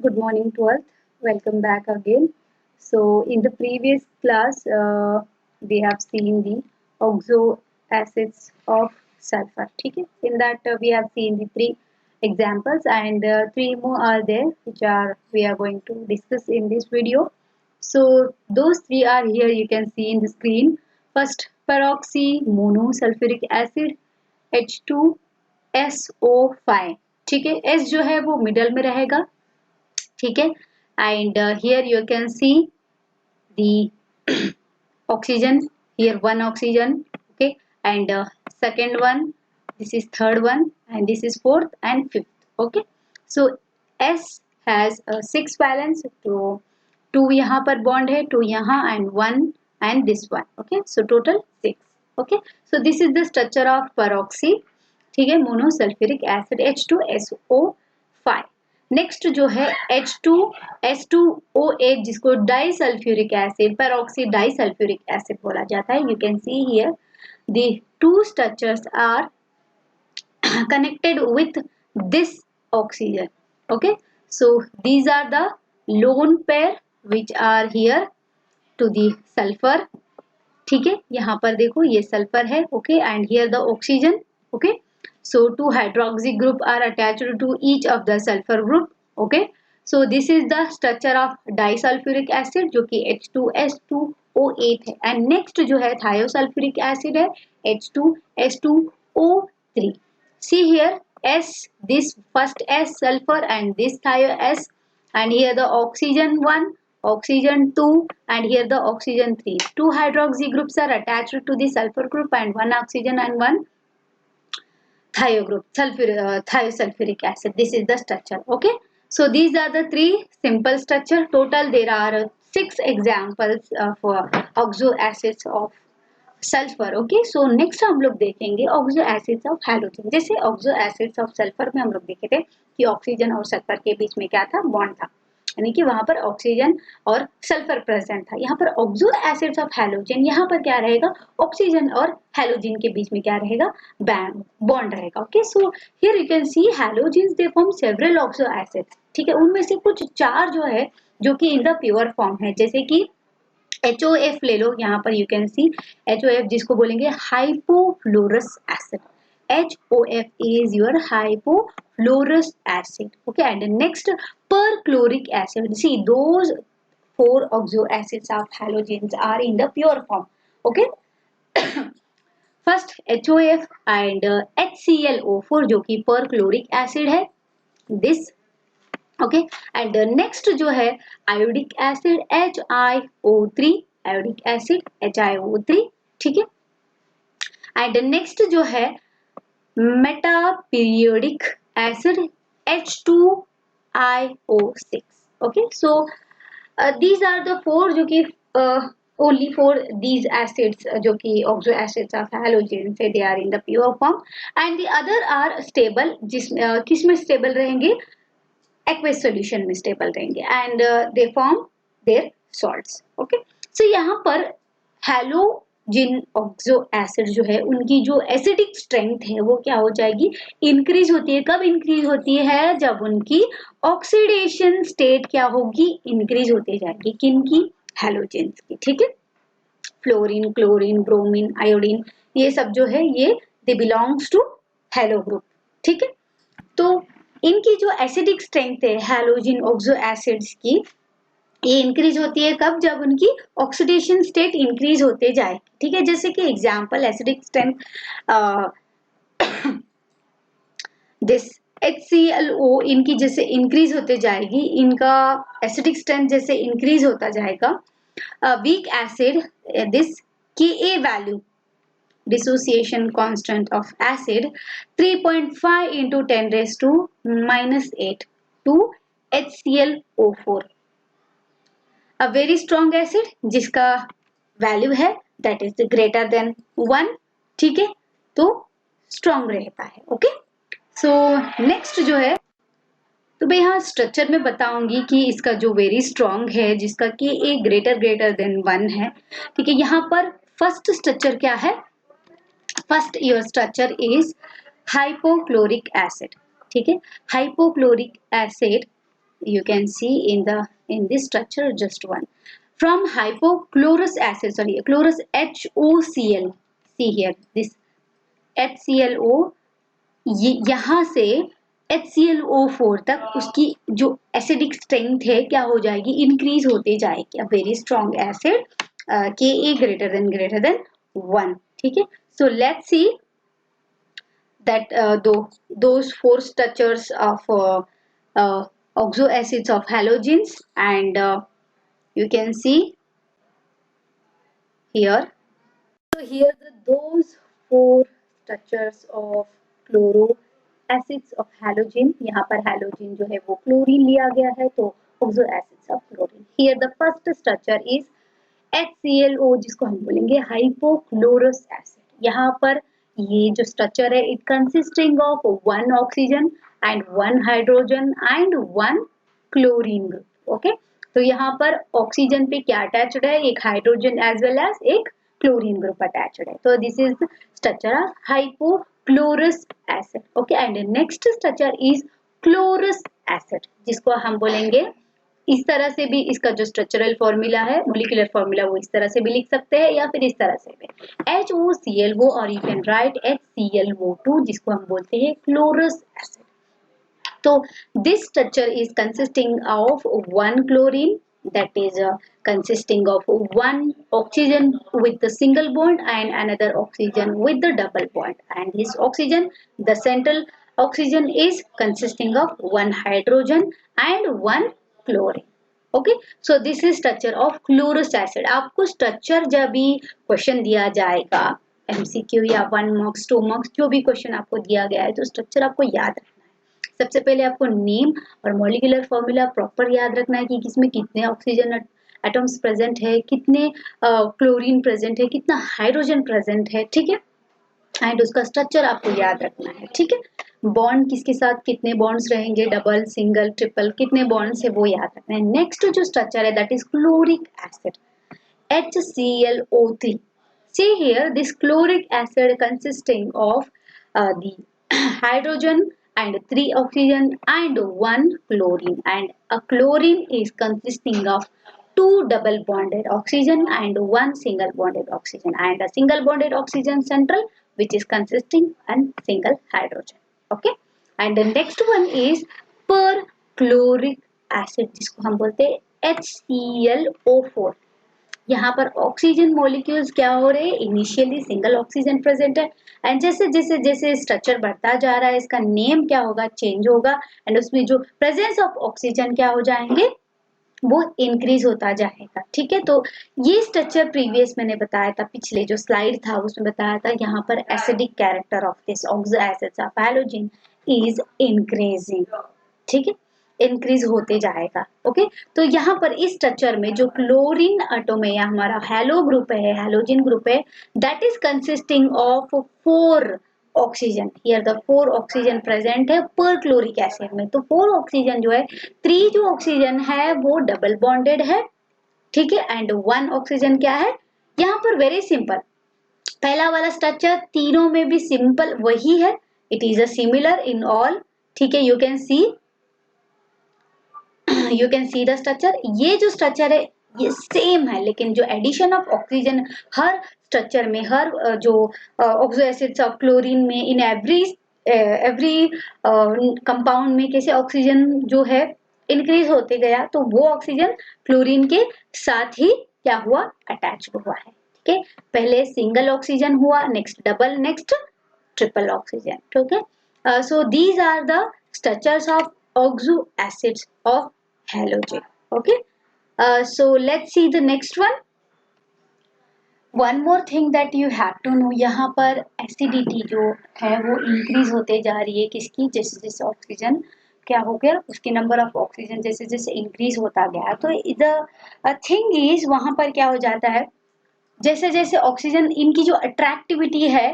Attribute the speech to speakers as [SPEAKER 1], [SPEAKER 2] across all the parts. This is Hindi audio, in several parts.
[SPEAKER 1] Good morning to all. Welcome back again. So, in the previous class, we have seen the oxo acids of sulfur. Okay? In that, we have seen the three examples, and three more are there, which are we are going to discuss in this video. So, those three are here. You can see in the screen. First, peroxy monosulfuric acid, H2SO5. ठीक है, S जो है वो मिडल में रहेगा. ठीक है, and here you can see the oxygen, here one oxygen. Okay, and second one, this is third one, and this is fourth and fifth. Okay, so S has 6 valence, तो 2 यहाँ पर bond है, 2 यहाँ and 1 and this one. Okay, so total 6. Okay, so this is the structure of peroxy. ठीक है, मोनोसल्फ्यूरिक एसिड H2SO5. नेक्स्ट जो है H2S2O8 जिसको disulphuric acid, peroxy disulphuric acid बोला जाता है. You can see here the two structures are connected with this oxygen. Okay, so these are the lone pair which are here to the sulfur. ठीक है, यहाँ पर देखो ये सल्फर है. Okay, and here the oxygen. Okay, so two hydroxy group are attached to each of the sulfur group. Okay, so this is the structure of disulfuric acid जो कि H2S2O8 है. and next जो है thiosulfuric acid है H2S2O3. see here S, this first S sulfur and this thio S, and here the oxygen 1, oxygen 2, and here the oxygen 3. Two hydroxy groups are attached to the sulfur group and one oxygen and one thio group, thiosulfuric acid. This is the structure. Okay, so these are the three simple structure. Total there are 6 examples for oxo acids of sulphur. Okay, so next हम लोग देखेंगे ऑक्सो एसिड्स ऑफ हैलोजन. जैसे ऑक्सो एसिड्स ऑफ सल्फर में हम लोग देखे थे कि ऑक्सीजन और सल्फर के बीच में क्या था, बॉन्ड था, यानी कि वहां पर ऑक्सीजन और सल्फर प्रेजेंट था. यहाँ पर ऑक्सो एसिड्स ऑफ हैलोजन, यहाँ पर क्या रहेगा, ऑक्सीजन और हैलोजन के बीच में क्या रहेगा, बॉन्ड रहेगा. Okay, so here you can C halogens they form several oxo acids. ठीक है, उनमें से कुछ 4 जो है जो कि इन द प्योर फॉर्म है. जैसे कि HOF ले लो, यहाँ पर यू कैन सी HOF जिसको बोलेंगे hypofluorous acid. HOF is your hypofluorous acid. Okay, and the next perchloric acid. See, those 4 oxo acids of halogens are in the pure form. Okay, first HOF and HClO4 जो कि perchloric acid है, this. ओके, एंड नेक्स्ट जो है iodic acid HiO3, iodic acid HiO3. ठीक है, एंड नेक्स्ट जो है meta periodic acid H2IO6. Okay, so these are the 4 जो कि only for these acids जो कि oxo acids of halogen से they are in the pure form, and the other are stable. किस में stable रहेंगे, एक्वेस सॉल्यूशन में स्टेबल रहेंगे, and they form their salts. Okay, so यहाँ पर हैलोजिन ऑक्सो एसिड जो है उनकी जो एसिडिक स्ट्रेंथ है वो क्या हो जाएगी, इंक्रीज होती है. कब इंक्रीज होती है, जब उनकी ऑक्सीडेशन स्टेट क्या होगी, इंक्रीज होती जाएगी. किनकी, हैलोजेंस की. ठीक है, फ्लोरीन, क्लोरीन, ब्रोमीन, आयोडीन, ये सब जो है ये they belongs to halo group. ठीक है, तो इनकी जो एसिडिक स्ट्रेंथ है हैलोजिन ऑक्सो एसिड्स की, ये इंक्रीज होती है कब, जब उनकी ऑक्सीडेशन स्टेट इंक्रीज होते जाए. ठीक है, जैसे कि example acidic strength this HClO, इनकी जैसे इंक्रीज होते जाएगी, इनका एसिडिक स्ट्रेंथ जैसे इंक्रीज होता जाएगा. Weak acid this Ka value, dissociation constant of acid 3.5 into 10 raised to -8 to HClO4. a very strong acid जिसका वैल्यू है that is greater than 1. ठीक है, तो स्ट्रॉन्ग रहता है. ओके, सो नेक्स्ट जो है, तो मैं यहाँ स्ट्रक्चर में बताऊंगी कि इसका जो वेरी स्ट्रॉन्ग है जिसका Ka greater than 1 है. ठीक है, यहाँ पर फर्स्ट स्ट्रक्चर क्या है, first your structure is hypochloric acid. ठीक है, hypochloric acid you can see in this structure just one. From hypochlorous acid, sorry, chlorous HOCl. See here, this HClO, यहाँ से HClO4 तक उसकी जो एसिडिक स्ट्रेंथ है क्या हो जाएगी, इंक्रीज होते जाएगी. A very strong acid, Ka greater than 1. ठीक है. So let's see that those four structures of oxo acids of halogens, and you can see here. So here those four structures of chloro acids of halogen. यहाँ पर halogen जो है वो क्लोरीन लिया गया है, तो oxo acids of chlorine. Here the first structure is HClO, जिसको हम बोलेंगे हाइपोक्लोरस एसिड. यहाँ पर ये जो स्ट्रक्चर है, it consisting of 1 oxygen and 1 hydrogen and 1 chlorine group. Okay, तो यहाँ पर ऑक्सीजन पे क्या अटैच्ड है, एक हाइड्रोजन एज वेल एज एक क्लोरीन ग्रुप अटैच्ड है. तो this is structure of hypochlorous acid. Okay, and next structure is chlorous acid, जिसको हम बोलेंगे इस तरह से भी. इसका जो स्ट्रक्चरल फॉर्मूला है, मोलिकुलर फॉर्मूला, वो इस तरह से भी लिख सकते हैं या फिर इस तरह से भी HOClO, और यू कैन राइट HClO2, जिसको हम बोलते हैं क्लोरस एसिड. तो this structure is consisting of 1 chlorine, that is consisting of 1 oxygen with the single bond and another oxygen with the double bond, and this oxygen, the central oxygen, is consisting of 1 hydrogen and 1 chlorine. Okay, so this is structure of chlorous acid. आपको स्ट्रक्चर जब भी क्वेश्चन दिया जाएगा, एमसीक्यू या 1 मार्क्स 2 मार्क्स जो भी क्वेश्चन आपको दिया गया है, तो स्ट्रक्चर आपको याद रखना है. सबसे पहले आपको नेम और मॉलिक्यूलर फॉर्मूला प्रॉपर याद रखना है कि किसमें कितने ऑक्सीजन एटम्स प्रेजेंट है, कितने क्लोरीन प्रेजेंट है, कितना हाइड्रोजन प्रेजेंट है. ठीक है, एंड उसका स्ट्रक्चर आपको याद रखना है. ठीक है, बॉन्ड किसके साथ कितने बॉन्ड्स रहेंगे, डबल, सिंगल, ट्रिपल, कितने बॉन्ड्स है वो याद रखना है. नेक्स्ट जो स्ट्रक्चर है that is chloric acid, HClO3. See here, this chloric acid consisting of the hydrogen and 3 oxygen and 1 chlorine, and a chlorine is consisting of 2 double bonded oxygen and 1 single bonded oxygen, and a single bonded oxygen central which is consisting and single hydrogen. Okay, and the next one is perchloric acid, जिसको हम बोलते हैं HClO4. यहाँ पर ऑक्सीजन मॉलिक्यूल्स क्या हो रहे हैं, इनिशियली सिंगल ऑक्सीजन प्रेजेंट है, एंड जैसे जैसे जैसे स्ट्रक्चर बढ़ता जा रहा है, इसका नेम क्या होगा, चेंज होगा, एंड उसमें जो प्रेजेंस ऑफ ऑक्सीजन क्या हो जाएंगे, वो इंक्रीज होता जाएगा. ठीक है, तो ये स्ट्रक्चर प्रीवियस मैंने बताया था, पिछले जो स्लाइड था उसमें बताया था. यहाँ पर acidic character of this oxo acids of halogen is increasing. ठीक है, इंक्रीज होते जाएगा. ओके, तो यहाँ पर इस स्ट्रक्चर में जो क्लोरीन एटम है, हमारा हैलो ग्रुप है, हैलोजन ग्रुप है, that is consisting of 4 oxygen. Here the 4 oxygen present है पर क्लोरिक एसिड में. तो 4 ऑक्सीजन जो है, 3 जो ऑक्सीजन है वो डबल बॉन्डेड है. ठीक है, एंड 1 ऑक्सीजन क्या है, यहाँ पर वेरी सिंपल, पहला वाला स्ट्रक्चर तीनों में भी सिंपल वही है, it is a similar in all. ठीक है, you can see the structure. ये जो स्ट्रक्चर है ये सेम है, लेकिन जो एडिशन ऑफ ऑक्सीजन हर स्ट्रक्चर में, हर जो ऑक्सो एसिड्स ऑफ क्लोरीन में, इन एवरी कंपाउंड में कैसे ऑक्सीजन जो है इंक्रीज होते गया, तो वो ऑक्सीजन क्लोरीन के साथ ही क्या हुआ, अटैच हुआ है. ठीक है, पहले सिंगल ऑक्सीजन हुआ, next double, next triple oxygen. ठीक है, so these are the structures of oxo acids of halogen. Okay, so let's see the next one. One more thing that you have to know, यहाँ पर acidity जो है वो increase होते जा रही है, किसकी, जैसे जैसे ऑक्सीजन क्या हो गया, उसकी नंबर ऑफ ऑक्सीजन जैसे जैसे इंक्रीज होता गया. तो द थिंग इज वहां पर क्या हो जाता है, जैसे जैसे ऑक्सीजन, इनकी जो अट्रैक्टिविटी है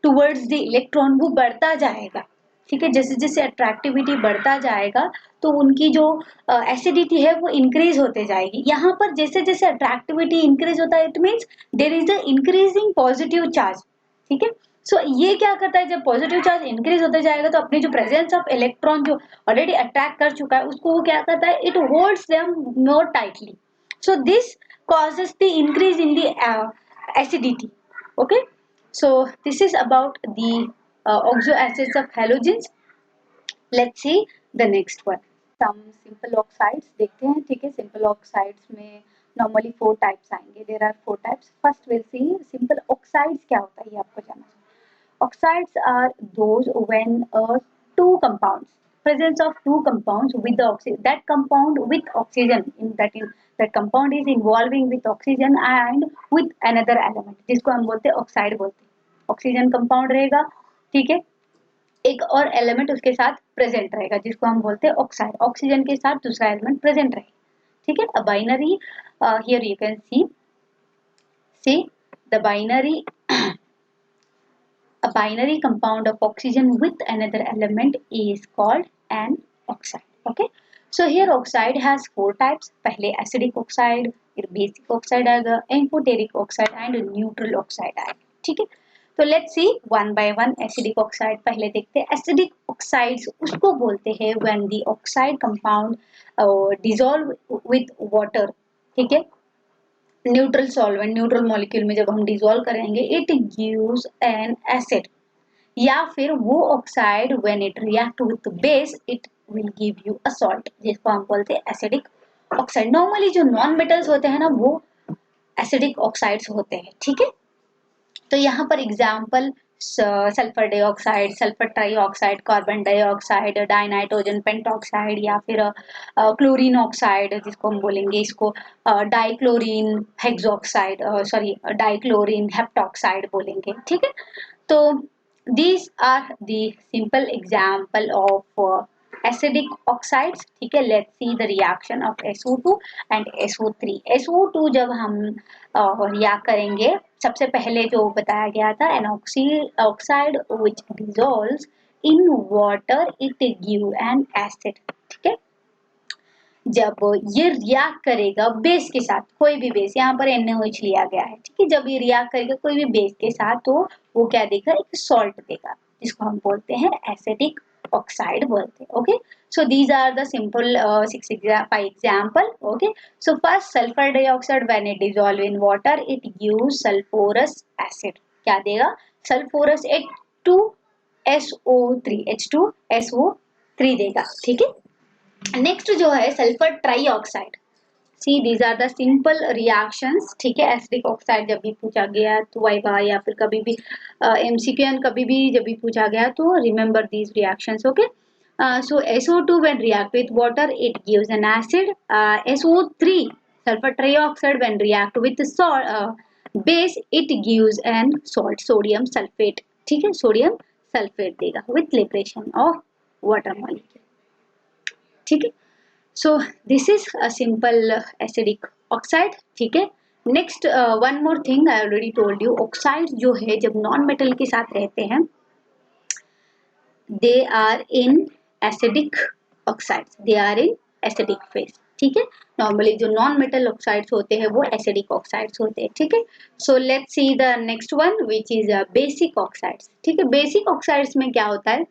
[SPEAKER 1] टुवर्ड्स द इलेक्ट्रॉन वो बढ़ता जाएगा. ठीक है, जैसे जैसे अट्रैक्टिविटी बढ़ता जाएगा तो उनकी जो एसिडिटी है वो इंक्रीज होते जाएगी. यहाँ पर जैसे जैसे अट्रैक्टिविटी इंक्रीज होता है, it means there is the increasing positive charge. ठीक है, सो ये क्या करता है, जब पॉजिटिव चार्ज इंक्रीज होता जाएगा तो अपनी जो प्रेजेंस ऑफ इलेक्ट्रॉन जो ऑलरेडी अट्रैक्ट कर चुका है उसको वो क्या करता है, it holds them more tightly. So this causes the increase in the acidity. Okay, so this is about the oxo acids of halogens. Let's see the next one. Some simple oxides देखते हैं. ठीक है, simple oxides में normally 4 types आएंगे. There are 4 types. First we'll see simple oxides क्या होता है, ये आपको जानना चाहिए. Oxides are those when two compounds, presence of two compounds with the oxygen, that compound with oxygen in that compound is involving with oxygen and with another element, जिसको हम बोलते हैं ऑक्साइड बोलते हैं. ऑक्सीजन कंपाउंड रहेगा, ठीक है, एक और एलिमेंट उसके साथ प्रेजेंट रहेगा जिसको हम बोलते हैं ऑक्साइड. ऑक्सीजन के साथ दूसरा एलिमेंट प्रेजेंट रहेगा. ठीक है, a binary, here you can see the binary a binary compound of oxygen with another element is called an oxide. Okay, so here oxide has 4 types. पहले acidic oxide, फिर basic oxide आएगा, amphoteric oxide and neutral oxide आएगा. ठीक है, तो let's see one by one. acidic oxide पहले देखते हैं. acidic oxides उसको बोलते हैं when the oxide compound dissolve with water. ठीक है, न्यूट्रल सॉल्वेंट, न्यूट्रल मॉलिक्यूल में जब हम डिसॉल्व करेंगे इट गिव्स एन एसिड, या फिर वो oxide when it react with base it will give you a salt, जिसको हम बोलते हैं एसिडिक ऑक्साइड. नॉर्मली जो नॉन मेटल्स होते हैं ना वो एसिडिक ऑक्साइड्स होते हैं. ठीक है, तो यहाँ पर example sulphur dioxide, sulphur trioxide, carbon dioxide, dinitrogen pentoxide, या फिर क्लोरीन ऑक्साइड जिसको हम बोलेंगे इसको डाइक्लोरीन हेक्सॉक्साइड, सॉरी डाइक्लोरीन हेप्टॉक्साइड बोलेंगे. ठीक है, तो these are the simple example of acidic oxides. ठीक है, let's see the reaction of SO2 and SO3. SO2 जब हम रिएक्ट करेंगे, सबसे पहले जो बताया गया था an oxide which dissolves in water it give an acid. ठीक है, जब ये रिएक्ट करेगा बेस के साथ, कोई भी बेस, यहाँ पर NaOH लिया गया है. ठीक है, जब ये रिएक्ट करेगा कोई भी बेस के साथ तो वो क्या देगा, एक सॉल्ट देगा जिसको हम बोलते हैं एसिडिक ऑक्साइड बोलते हैं. Okay, so these are the simple 5 example. Okay, so first sulphur dioxide when it dissolve in water it gives sulphurous acid. क्या देगा, सल्फोरस H2SO3 देगा. ठीक है, नेक्स्ट जो है sulphur trioxide. See these are the simple reactions. ठीक है, एसिडिक ऑक्साइड जब भी पूछा गया तो वाइवा या फिर कभी भी MCQ कभी भी जब भी पूछा गया तो remember these reactions. Okay, so SO2 when react with water it gives an acid. SO3 sulfur trioxide when react with base it gives an salt, sodium sulfate. ठीक है, सोडियम सल्फेट देगा with liberation of water molecule. ठीक है, so this is a simple acidic oxide. ठीक है, next one more thing I already told you, oxide जो है जब नॉन मेटल के साथ रहते हैं they are in acidic oxides, they are in acidic phase. ठीक है, नॉर्मली जो नॉन मेटल ऑक्साइड्स होते हैं वो एसिडिक ऑक्साइड्स होते हैं. ठीक है, so let's see the next one which is basic oxides. ठीक है, बेसिक ऑक्साइड्स में क्या होता है,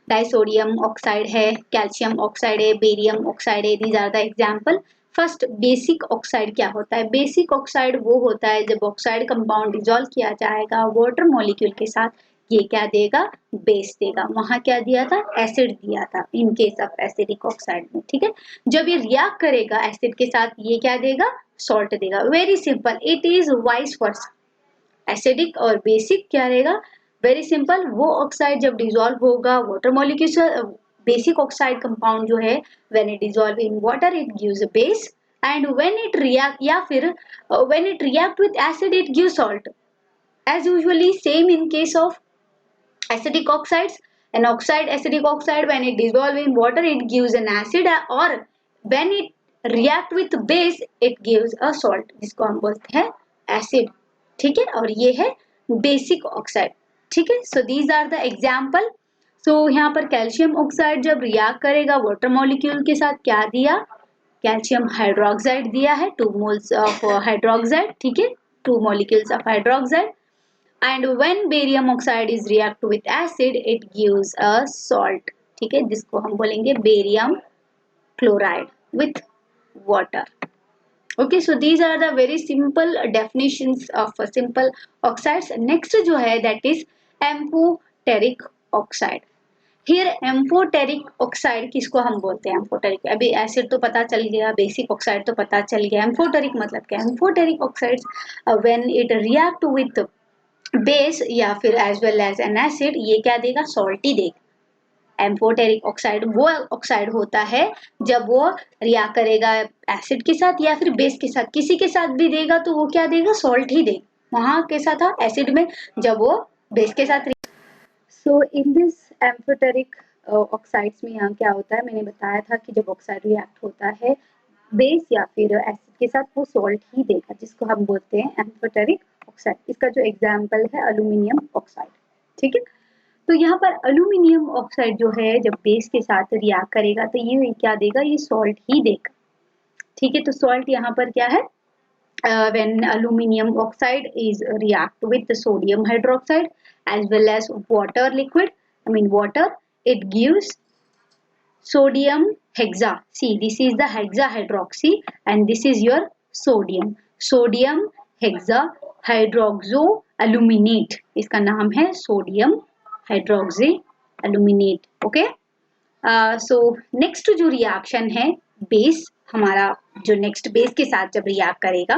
[SPEAKER 1] डाइसोडियम ऑक्साइड है, कैल्शियम ऑक्साइड है, बेरियम ऑक्साइड है. These are the example. First basic oxide क्या होता है, बेसिक ऑक्साइड वो होता है जब ऑक्साइड कंपाउंड डिसॉल्व किया जाएगा वाटर मॉलिक्यूल के साथ, ये क्या देगा, बेस देगा. वहां क्या दिया था, एसिड दिया था इन केस ऑफ एसिडिक ऑक्साइड में. ठीक है, जब ये रिएक्ट करेगा एसिड के साथ ये क्या देगा, सॉल्ट देगा. Very simple, it is vice versa. Acidic और बेसिक क्या रहेगा, वेरी सिंपल. वो ऑक्साइड जब डिसॉल्व होगा water molecule, basic oxide compound जो है when it dissolve in water it gives a base and when it react या फिर when it react with acid it gives salt. As usually same in case of acidic oxides. An oxide, acidic oxide, when it dissolve in water it gives an acid, or when it react with base it gives a salt, जिसको हम बोलते हैं acid. ठीक है, और ये है basic oxide. ठीक है, so these are the example. so यहाँ पर कैल्शियम ऑक्साइड जब रिएक्ट करेगा वाटर मॉलिक्यूल के साथ क्या दिया, कैल्शियम हाइड्रोक्साइड दिया है, 2 moles of हाइड्रोक्साइड. ठीक है, 2 molecules of hydroxide. And when barium oxide is react with acid it gives a salt, ठीक है, जिसको हम बोलेंगे barium chloride with water. Okay, so these are the very simple definitions of simple oxides. Next जो है that is amphoteric oxide. Here amphoteric oxide किसको हम बोलते हैं? amphoteric, अभी एसिड तो पता चल गया, बेसिक ऑक्साइड तो पता चल गया, amphoteric मतलब क्या? amphoteric oxides when it react with base या फिर as well as an acid, ये क्या देगा? सॉल्टी देगा. एम्फोटेरिक ऑक्साइड वो ऑक्साइड होता है जब वो रिएक्ट करेगा एसिड के साथ या फिर बेस के साथ, किसी के साथ भी देगा तो वो क्या देगा? सॉल्ट ही देगा. वहां कैसा था एसिड में, जब वो बेस के साथ. सो इन दिस एम्फोटेरिक ऑक्साइड्स में यहाँ क्या होता है, मैंने बताया था कि जब ऑक्साइड रिएक्ट होता है बेस या फिर एसिड के साथ वो सॉल्ट ही देगा, जिसको हम बोलते हैं एम्फोटेरिक ऑक्साइड. इसका जो एग्जाम्पल है अल्यूमिनियम ऑक्साइड. ठीक है, तो यहाँ पर अल्यूमिनियम ऑक्साइड जो है जब बेस के साथ रिएक्ट करेगा तो ये क्या देगा? ये सॉल्ट ही देगा. ठीक है, तो सॉल्ट यहाँ पर क्या है? when aluminum oxide is react with the sodium hydroxide as well as water liquid, I mean water, it gives sodium hexa. See, this is the hexa hydroxy and this is your sodium hexa hydroxo aluminate. इसका नाम है sodium hydroxy aluminate. Okay, so next जो रिएक्शन है बेस हमारा, जो नेक्स्ट बेस के साथ जब रिएक्ट करेगा,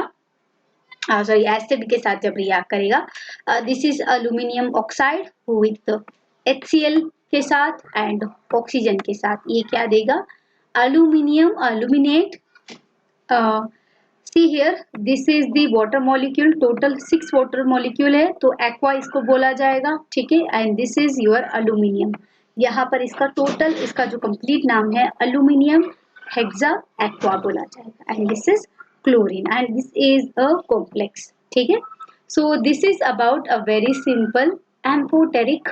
[SPEAKER 1] सॉरी एसिड के साथ जब रिएक्ट करेगा, this is aluminium oxide with HCl के साथ एंड ऑक्सीजन के साथ. ये क्या देगा? Aluminium aluminate. See here this is the water molecule, total 6 water molecule है तो एक्वा इसको बोला जाएगा. ठीक है, and this is your aluminium. यहाँ पर इसका टोटल, इसका जो कंप्लीट नाम है अल्यूमिनियम हेक्सा एक्वा बोला जाएगा. And this is chlorine and this is a complex. ठीक है, so this is about a very simple amphoteric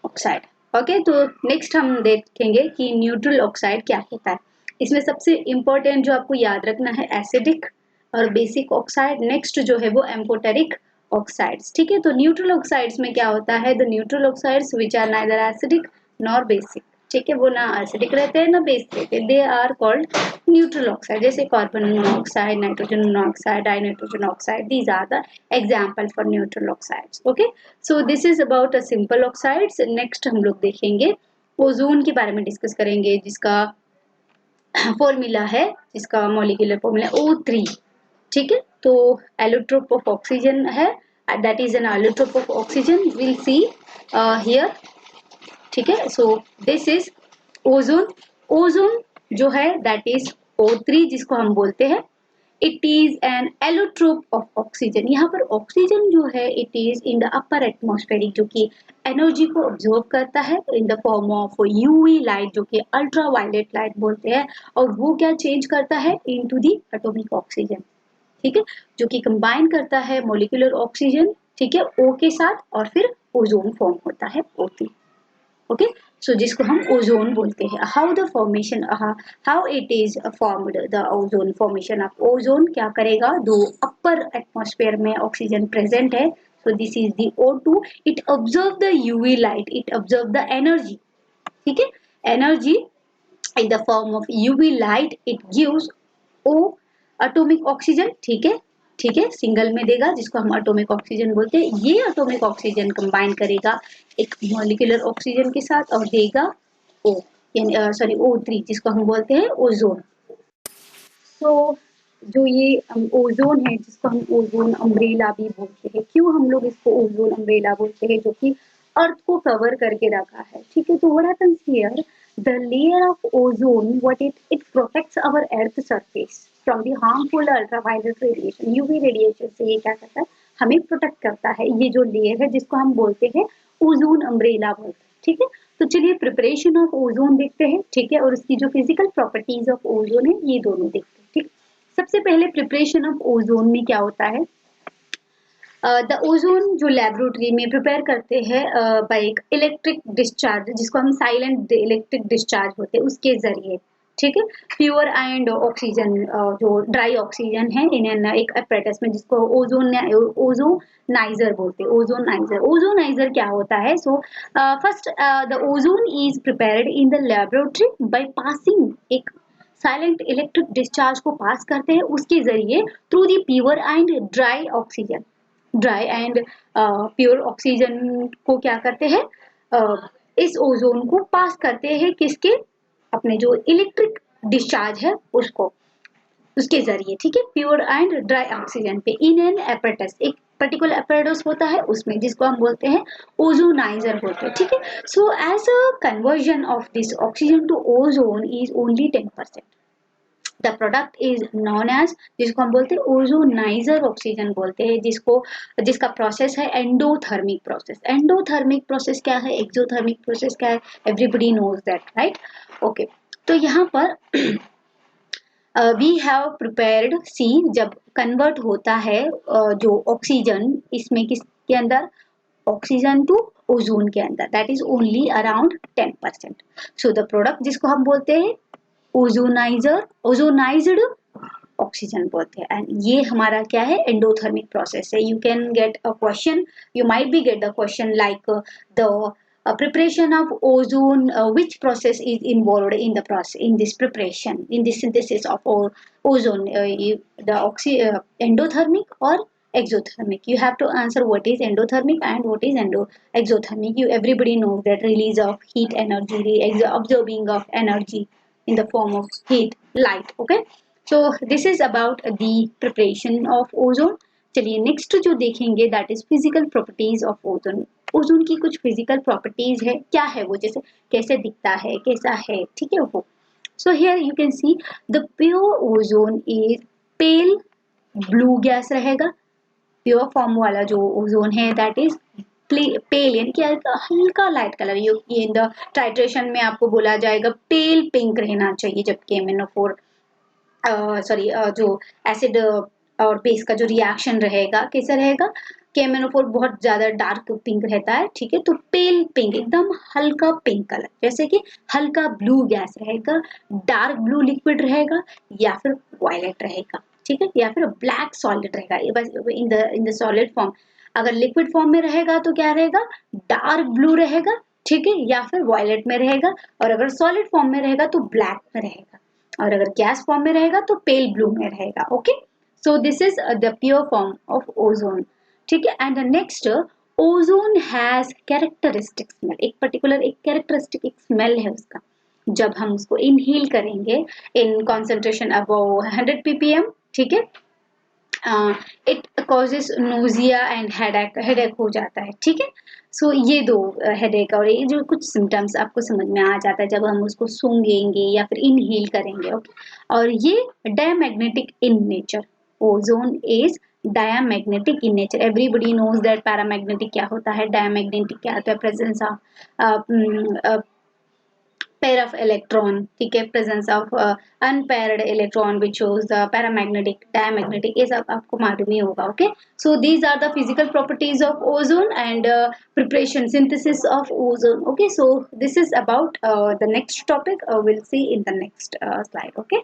[SPEAKER 1] oxide. Okay, तो नेक्स्ट हम देखेंगे कि न्यूट्रल ऑक्साइड क्या होता है. इसमें सबसे इंपॉर्टेंट जो आपको याद रखना है एसिडिक और बेसिक ऑक्साइड. नेक्स्ट जो है वो एम्फोटेरिक ऑक्साइड्स. ठीक है, तो न्यूट्रल ऑक्साइड्स में क्या होता है? The neutral oxides which are neither acidic nor basic. ठीक है, वो ना एसिडिक रहते हैं ना बेस रहते हैं, they are called neutral oxide. जैसे carbon monoxide, nitrogen monoxide, dinitrogen oxide, these are the example for neutral oxides. Okay, so this is about a simple oxides. Next हम लोग देखेंगे ओजोन के बारे में डिस्कस करेंगे, जिसका फॉर्मूला है, जिसका मॉलिक्यूलर फॉर्मूला है O3. ठीक है, तो एलोट्रोप ऑफ ऑक्सीजन है, that is an allotrope of oxygen, will see here. ठीक है, so this is ozone. Ozone जो है दैट इज O3, जिसको हम बोलते हैं it is an allotrope of oxygen. यहाँ पर ऑक्सीजन जो है it is in the upper atmospheric, जो कि एनर्जी को ऑब्जर्व करता है in the form of UV light, जो कि अल्ट्रा वायलेट लाइट बोलते हैं, और वो क्या चेंज करता है इनटू द एटॉमिक ऑक्सीजन. ठीक है, जो कि कंबाइन करता है मॉलिक्यूलर ऑक्सीजन, ठीक है, O के साथ, और फिर ओजोन फॉर्म होता है O3. ओके, सो जिसको हम ओजोन बोलते हैं. How the formation, how it is formed, the ozone formation of ozone क्या करेगा? दो अपर एटमॉस्फेयर में ऑक्सीजन प्रेजेंट है, so this is the O2. It observe the UV light, it observe the energy. ठीक है, energy in the form of UV light, it gives O atomic oxygen. ठीक है, ठीक है, सिंगल में देगा, जिसको हम एटॉमिक ऑक्सीजन बोलते हैं. ये एटॉमिक ऑक्सीजन कंबाइन करेगा एक मॉलिक्यूलर ऑक्सीजन के साथ और देगा O, यानी सॉरी O3, जिसको हम बोलते हैं ओजोन. तो जो ये ओजोन है, जिसको हम ओजोन अम्ब्रेला भी बोलते हैं. क्यों हम लोग इसको ओजोन अम्ब्रेला बोलते हैं? जो कि अर्थ को कवर करके रखा है. ठीक है, तो what happens here, the layer of ozone, what it protects our earth surface from the harmful ultraviolet radiation. UV radiation से ये क्या करता है? हमें प्रोटेक्ट करता है. ये जो लेयर है जिसको हम बोलते हैं ओजोन अम्ब्रेला बोलते हैं. ठीक है, तो चलिए प्रिपरेशन ऑफ ओजोन देखते हैं. ठीक है, और उसकी जो फिजिकल प्रॉपर्टीज ऑफ ओजोन है ये दोनों देखते हैं. ठीक, सबसे पहले प्रिपरेशन ऑफ ओजोन में क्या होता है? द ओजोन जो लेबोरेटरी में प्रिपेयर करते हैं बाय एक इलेक्ट्रिक डिस्चार्ज, जिसको हम साइलेंट इलेक्ट्रिक डिस्चार्ज होते हैं उसके जरिए. ठीक है। प्योर एंड ऑक्सीजन, जो ड्राई ऑक्सीजन है इन एक apparatus में, जिसको ओजोनाइजर बोलते हैं। ओजोनाइजर क्या होता है? So first the ozone is prepared in the laboratory by passing एक साइलेंट इलेक्ट्रिक डिस्चार्ज को पास करते हैं उसके जरिए through the pure and dry oxygen. Dry and pure oxygen को क्या करते हैं? इस ओजोन को पास करते हैं किसके? अपने जो इलेक्ट्रिक डिस्चार्ज है उसको, उसके जरिए, ठीक है। प्योर एंड ड्राई ऑक्सीजन पे इन एन एपरेटस, एक पर्टिकुलर एपरेटस होता है उसमें, जिसको हम बोलते हैं ओजोनाइजर बोलते हैं, ठीक है। So as a conversion of this oxygen to ozone is only 10%। The product is known as, जिसको हम बोलते हैं ओजोनाइजर ऑक्सीजन बोलते हैं, जिसको जिसका प्रोसेस है एंडोथर्मिक प्रोसेस। एंडोथर्मिक प्रोसेस क्या है? एक्सोथर्मिक प्रोसेस क्या है? Everybody knows that, right? Okay, तो यहाँ पर वी हैव प्रिपेयर्ड सी, जब कन्वर्ट होता है जो ऑक्सीजन इसमें किसके अंदर? ऑक्सीजन टू ओजोन के अंदर, that is only around 10%। So the product जिसको हम बोलते हैं ओजोनाइज्ड ऑक्सीजन बोलते हैं। एंड ये हमारा क्या है? एंडोथर्मिक प्रोसेस है। You can get a question, you might be get the question like the preparation of ozone, which process is involved in the process, in this preparation, in the synthesis of ozone, endothermic or exothermic? You have to answer what is endothermic and what is exothermic. You everybody knows that release of heat energy, the absorbing of energy in the form of heat, light, okay? So this is about the preparation of ozone. चलिए नेक्स्ट जो देखेंगे that is physical properties of ozone. Ozone की कुछ फिजिकल प्रॉपर्टीज है, क्या है वो? जैसे कैसे दिखता है, कैसा है, ठीक है वो। So here you can see the pure ozone is pale blue gas रहेगा। प्योर फॉर्म वाला जो ओजोन है दैट इज पेल, यानी कि हल्का लाइट कलर। ये इन द टाइट्रेशन में आपको बोला जाएगा पेल पिंक रहना चाहिए, जबकि MnO4 सॉरी जो एसिड और बेस का जो रिएक्शन रहेगा कैसा रहेगा? KMnO4 बहुत ज्यादा डार्क पिंक रहता है, ठीक है। तो पेल पिंक, एकदम हल्का पिंक कलर, जैसे कि हल्का ब्लू गैस रहेगा, डार्क ब्लू लिक्विड रहेगा, या फिर वायलेट रहेगा, ठीक है, या फिर ब्लैक सॉलिड रहेगा। ये बस इन द सॉलिड फॉर्म। अगर लिक्विड फॉर्म में रहेगा तो क्या रहेगा? डार्क ब्लू रहेगा, ठीक है, या फिर वायलेट में रहेगा। और अगर सॉलिड फॉर्म में रहेगा तो ब्लैक में रहेगा, और अगर गैस फॉर्म में रहेगा तो पेल ब्लू में रहेगा, okay. So this is the pure form of ozone, ठीक है। And next, ozone has characteristic smell. एक पर्टिकुलर एक कैरेक्टरिस्टिक एक स्मेल है उसका, जब हम उसको इनहेल करेंगे इन कॉन्सेंट्रेशन अबव 100 ppm, ठीक है, it causes nausea and headache हो जाता है, ठीक है। सो ये दो हेडेक और ये जो कुछ सिम्टम्स आपको समझ में आ जाता है जब हम उसको सूंघेंगे या फिर इनहेल करेंगे, ओके। और ये diamagnetic in nature, ozone is diamagnetic in nature. Everybody knows that paramagnetic क्या होता है, डायमैग्नेटिक क्या होता है? Presence of pair of electron, ठीक है, presence of unpaired electron which shows the paramagnetic, diamagnetic, ये सब आपको मालूम ही होगा, okay? So these are the physical properties of ozone and preparation, synthesis of ozone, okay? So this is about the next topic, we'll see in the next slide, okay?